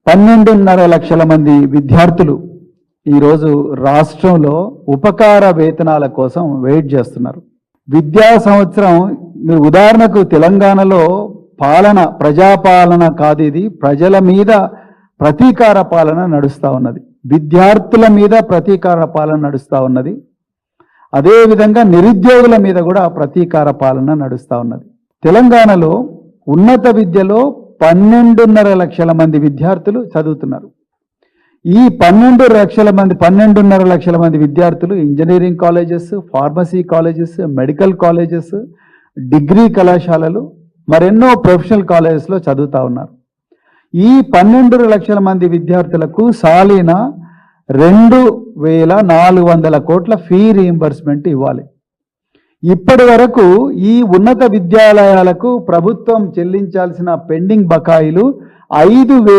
12.5 లక్షల మంది విద్యార్థులు ఈరోజు రాష్ట్రంలో ఉపకార వేతనాల కోసం వెయిట్ చేస్తున్నారు. విద్యా సంవత్సరం మీరు ఉదాహరణకు తెలంగాణలో ప్రజాపాలన కాదు, ఇది ప్రజల మీద ప్రతీకార పాలన నడుస్తూ ఉన్నది. విద్యార్థుల మీద ప్రతీకార పాలన నడుస్తూ ఉన్నది. అదేవిధంగా నిరుద్యోగుల మీద కూడా ప్రతీకార పాలన నడుస్తూ ఉన్నది. తెలంగాణలో ఉన్నత విద్యలో 12.5 లక్షల మంది విద్యార్థులు చదువుతున్నారు. ఈ 12.5 లక్షల మంది విద్యార్థులు engineering colleges, pharmacy colleges, medical colleges, degree కళాశాలలు, మరెన్నో ప్రొఫెషనల్ కాలేజెస్లో చదువుతూ ఉన్నారు. ఈ 12 లక్షల మంది విద్యార్థులకు సాలీన 2,400 కోట్ల ఫీ రీయింబర్స్మెంట్ ఇవ్వాలి. ఇప్పటి వరకు ఈ ఉన్నత విద్యాలయాలకు ప్రభుత్వం చెల్లించాల్సిన పెండింగ్ బకాయిలు 5,000